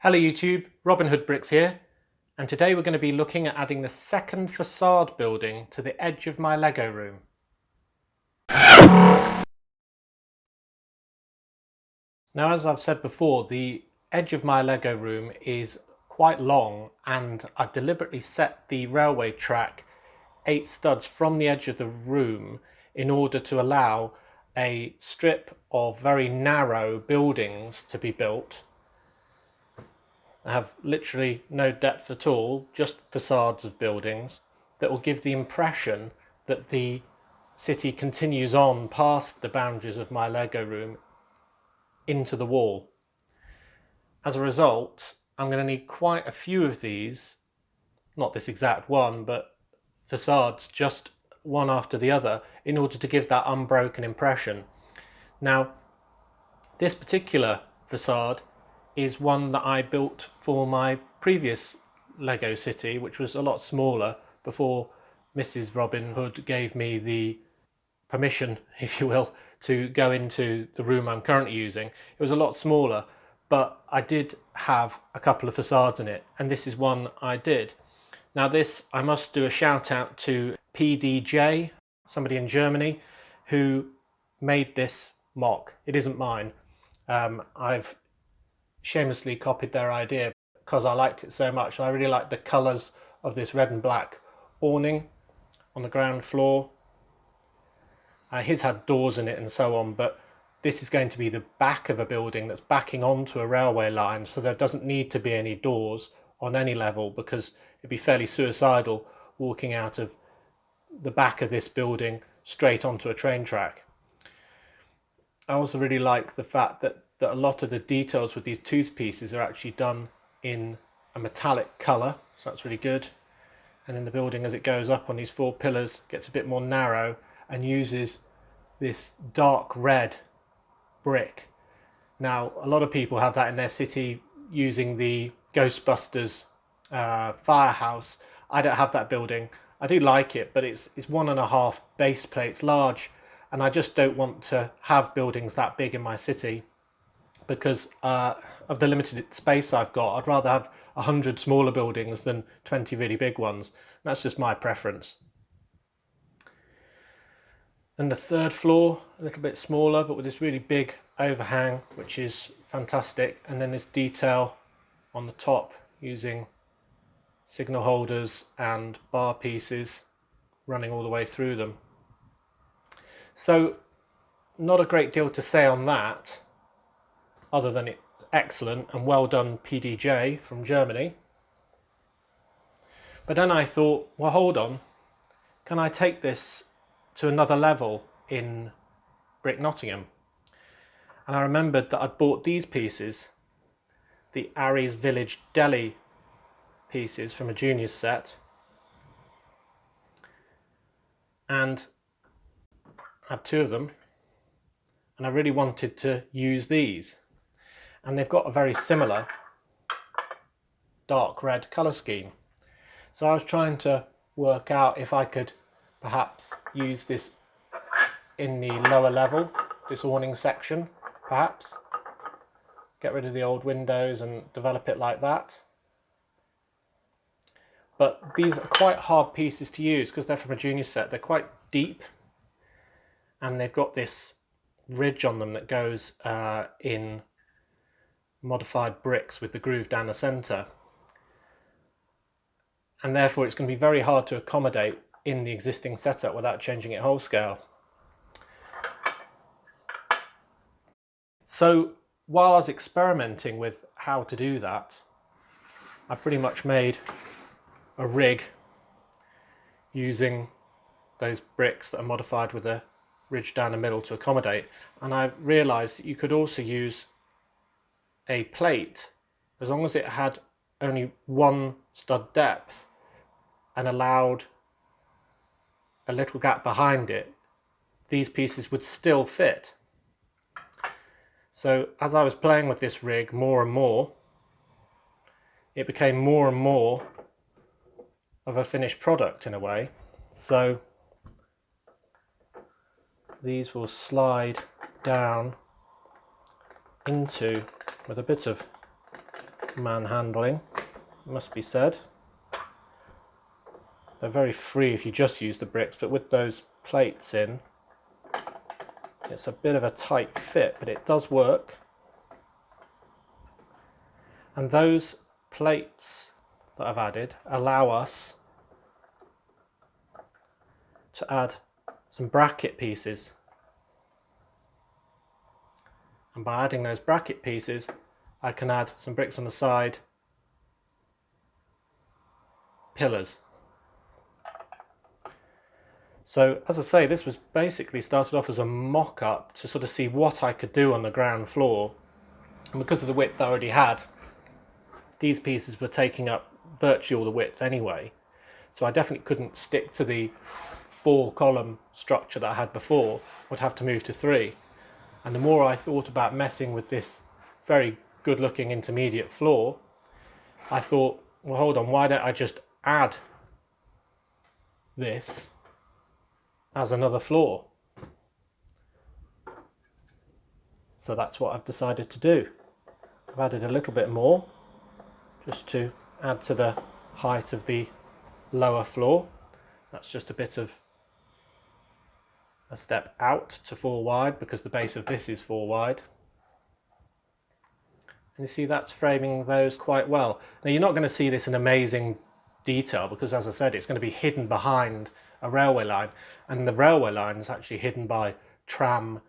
Hello YouTube, Robin Hood Bricks here, and today we're going to be looking at adding the second facade building to the edge of my Lego room. Now, as I've said before, the edge of my Lego room is quite long, and I've deliberately set the railway track 8 studs from the edge of the room in order to allow a strip of very narrow buildings to be built. I have literally no depth at all, just facades of buildings that will give the impression that the city continues on past the boundaries of my Lego room into the wall. As a result, I'm going to need quite a few of these, not this exact one, but facades just one after the other in order to give that unbroken impression. Now, this particular facade is one that I built for my previous Lego city, which was a lot smaller before Mrs. Robin Hood gave me the permission, if you will, to go into the room I'm currently using. It was a lot smaller, but I did have a couple of facades in it, and this is one I did. Now this, I must do a shout out to PDJ, somebody in Germany, who made this MOC. It isn't mine. I've shamelessly copied their idea because I liked it so much, and I really like the colours of this red and black awning on the ground floor. His had doors in it and so on, but this is going to be the back of a building that's backing onto a railway line, so there doesn't need to be any doors on any level, because it'd be fairly suicidal walking out of the back of this building straight onto a train track. I also really like the fact that a lot of the details with these tooth pieces are actually done in a metallic colour, so that's really good. And then the building, as it goes up on these 4 pillars, gets a bit more narrow and uses this dark red brick. Now, a lot of people have that in their city using the Ghostbusters firehouse. I don't have that building. I do like it, but it's 1.5 base plates large, and I just don't want to have buildings that big in my city because of the limited space I've got. I'd rather have 100 smaller buildings than 20 really big ones. That's just my preference. And the 3rd floor, a little bit smaller, but with this really big overhang, which is fantastic. And then this detail on the top using signal holders and bar pieces running all the way through them. So not a great deal to say on that, other than it's excellent and well done, PDJ from Germany. But then I thought, well, hold on, can I take this to another level in Brick Nottingham? And I remembered that I'd bought these pieces, the Aries Village Deli pieces from a juniors set, and I have 2 of them, and I really wanted to use these, and they've got a very similar dark red colour scheme. So I was trying to work out if I could perhaps use this in the lower level, this awning section, perhaps get rid of the old windows and develop it like that. But these are quite hard pieces to use because they're from a junior set. They're quite deep, and they've got this ridge on them that goes in modified bricks with the groove down the centre, and therefore it's going to be very hard to accommodate in the existing setup without changing it whole scale. So while I was experimenting with how to do that, I pretty much made a rig using those bricks that are modified with a ridge down the middle to accommodate, and I realised that you could also use a plate as long as it had only 1 stud depth and allowed a little gap behind it. These pieces would still fit. So as I was playing with this rig more and more, it became more and more of a finished product in a way. So these will slide down into, with a bit of manhandling, must be said. They're very free if you just use the bricks, but with those plates in, it's a bit of a tight fit, but it does work. And those plates that I've added allow us to add some bracket pieces. And by adding those bracket pieces, I can add some bricks on the side, pillars. So as I say, this was basically started off as a mock-up to sort of see what I could do on the ground floor. And because of the width I already had, these pieces were taking up virtually all the width anyway. So I definitely couldn't stick to the 4-column structure that I had before. Would have to move to 3. And the more I thought about messing with this very good looking intermediate floor, I thought, well, hold on, why don't I just add this as another floor? So that's what I've decided to do. I've added a little bit more just to add to the height of the lower floor. That's just a bit of a step out to 4 wide because the base of this is 4 wide. And you see that's framing those quite well. Now you're not going to see this in amazing detail because, as I said, it's going to be hidden behind a railway line, and the railway line is actually hidden by tram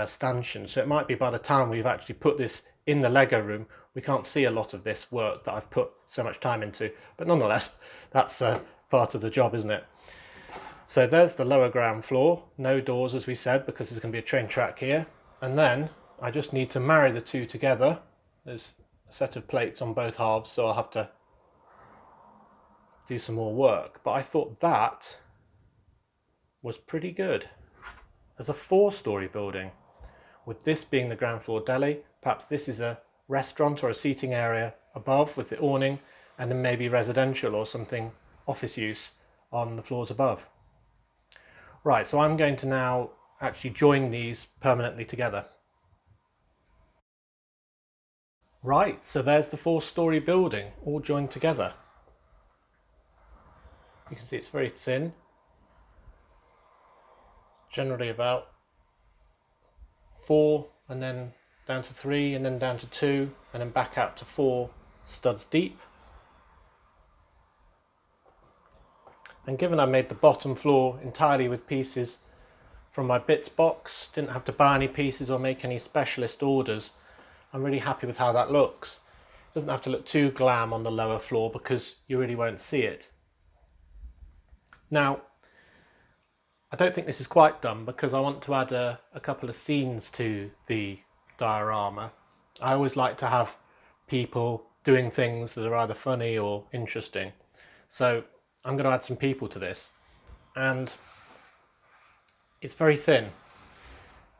stanchions. So it might be by the time we've actually put this in the Lego room, we can't see a lot of this work that I've put so much time into. But nonetheless, that's part of the job, isn't it? So there's the lower ground floor, no doors as we said, because there's going to be a train track here. And then I just need to marry the two together. There's a set of plates on both halves, so I'll have to do some more work. But I thought that was pretty good. As a 4-story building, with this being the ground floor deli, perhaps this is a restaurant or a seating area above with the awning, and then maybe residential or something office use on the floors above. Right, so I'm going to now actually join these permanently together. Right, so there's the 4-story building all joined together. You can see it's very thin, generally about 4 and then down to 3 and then down to 2 and then back out to 4 studs deep. And given I made the bottom floor entirely with pieces from my bits box, didn't have to buy any pieces or make any specialist orders, I'm really happy with how that looks. It doesn't have to look too glam on the lower floor because you really won't see it. Now, I don't think this is quite done because I want to add a couple of scenes to the diorama. I always like to have people doing things that are either funny or interesting. So I'm going to add some people to this, and it's very thin,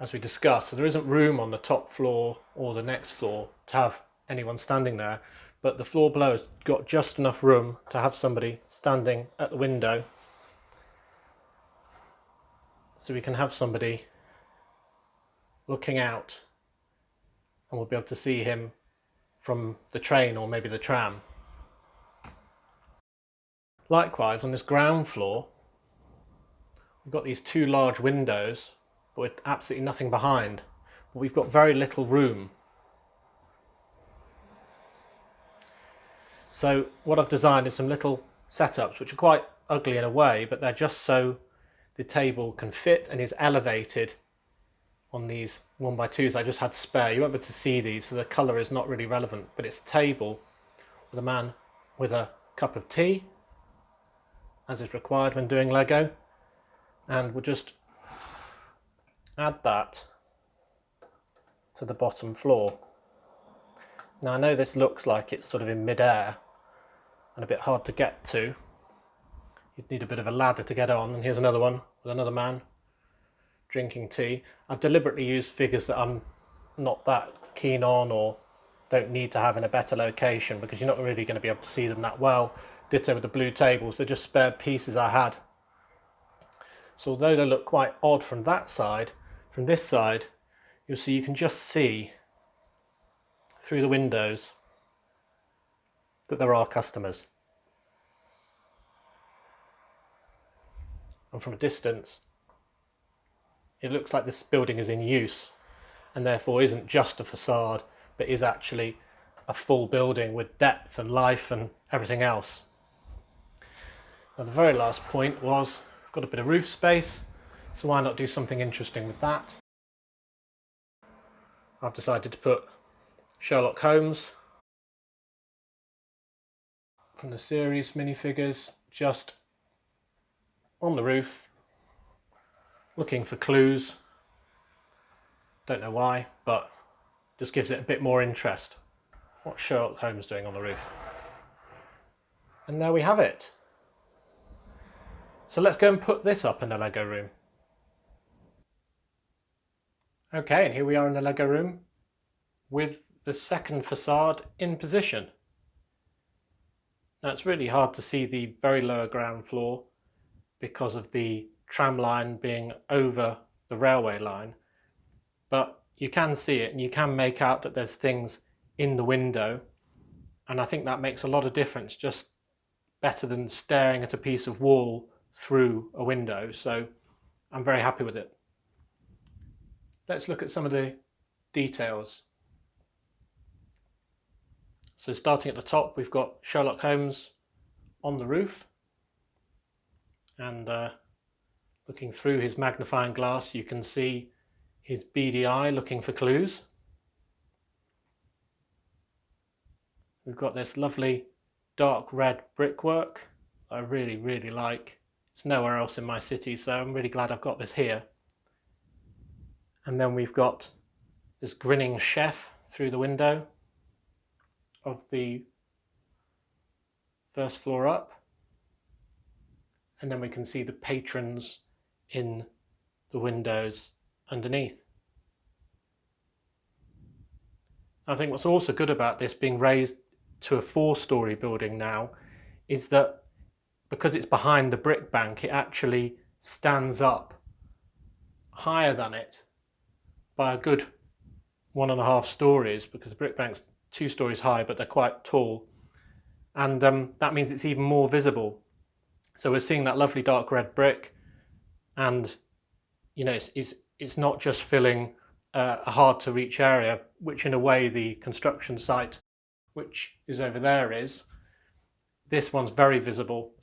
as we discussed, so there isn't room on the top floor or the next floor to have anyone standing there, but the floor below has got just enough room to have somebody standing at the window, so we can have somebody looking out and we'll be able to see him from the train or maybe the tram. Likewise, on this ground floor, we've got these 2 large windows, but with absolutely nothing behind. But we've got very little room. So what I've designed is some little setups, which are quite ugly in a way, but they're just so the table can fit and is elevated on these 1x2s I just had spare. You won't be able to see these, so the colour is not really relevant, but it's a table with a man with a cup of tea, as is required when doing Lego, and we'll just add that to the bottom floor. Now I know this looks like it's sort of in mid-air and a bit hard to get to. You'd need a bit of a ladder to get on, and here's another one with another man drinking tea. I've deliberately used figures that I'm not that keen on or don't need to have in a better location because you're not really going to be able to see them that well. Ditto with the blue tables, they're just spare pieces I had. So although they look quite odd from that side, from this side, you'll see you can just see through the windows that there are customers. And from a distance, it looks like this building is in use and therefore isn't just a facade, but is actually a full building with depth and life and everything else. Now the very last point was, I've got a bit of roof space, so why not do something interesting with that? I've decided to put Sherlock Holmes from the series minifigures just on the roof, looking for clues. Don't know why, but just gives it a bit more interest. What's Sherlock Holmes doing on the roof? And there we have it. So let's go and put this up in the Lego room. Okay, and here we are in the Lego room with the second facade in position. Now it's really hard to see the very lower ground floor because of the tram line being over the railway line, but you can see it and you can make out that there's things in the window, and I think that makes a lot of difference, just better than staring at a piece of wall through a window, so I'm very happy with it. Let's look at some of the details. So starting at the top, we've got Sherlock Holmes on the roof, and looking through his magnifying glass you can see his beady eye looking for clues. We've got this lovely dark red brickwork I really like. It's nowhere else in my city, so I'm really glad I've got this here. And then we've got this grinning chef through the window of the first floor up, and then we can see the patrons in the windows underneath. I think what's also good about this being raised to a 4-story building now is that because it's behind the brick bank, it actually stands up higher than it by a good 1.5 stories, because the brick bank's 2 stories high, but they're quite tall, and that means it's even more visible. So we're seeing that lovely dark red brick, and you know, it's not just filling a hard to reach area, which in a way the construction site, which is over there, is. This one's very visible,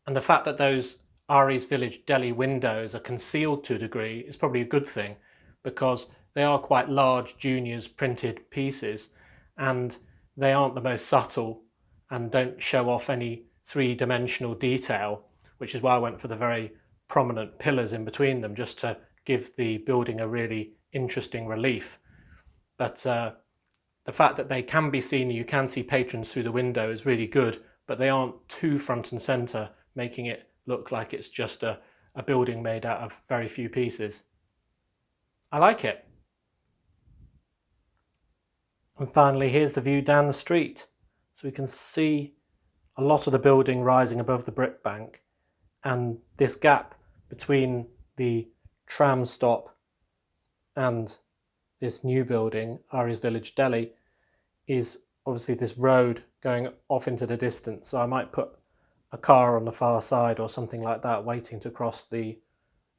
and the fact that those Ari's Village Deli windows are concealed to a degree is probably a good thing, because they are quite large Juniors printed pieces and they aren't the most subtle and don't show off any 3-dimensional detail, which is why I went for the very prominent pillars in between them, just to give the building a really interesting relief. But the fact that they can be seen, you can see patrons through the window, is really good, but they aren't too front and centre, making it look like it's just a building made out of very few pieces. I like it. And finally, here's the view down the street. So we can see a lot of the building rising above the brick bank, and this gap between the tram stop and this new building, Ari's Village Deli, is obviously this road going off into the distance. So I might put a car on the far side or something like that, waiting to cross the...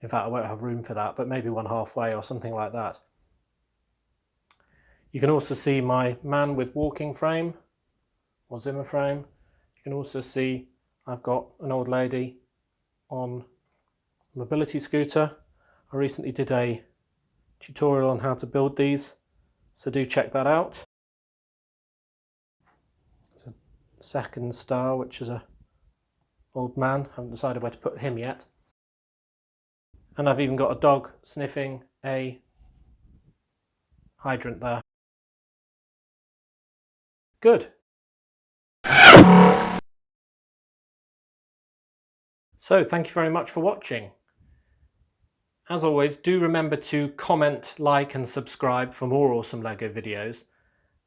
In fact, I won't have room for that, but maybe one halfway or something like that. You can also see my man with walking frame or Zimmer frame. You can also see I've got an old lady on a mobility scooter. I recently did a tutorial on how to build these, so do check that out. There's a second star, which is a old man. I haven't decided where to put him yet. And I've even got a dog sniffing a hydrant there. Good. So thank you very much for watching. As always, do remember to comment, like and subscribe for more awesome LEGO videos.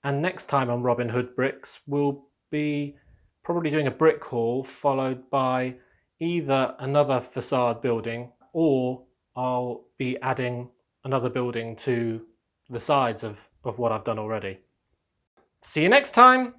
And next time on Robin Hood Bricks, we'll be probably doing a brick haul, followed by either another facade building, or I'll be adding another building to the sides of what I've done already. See you next time!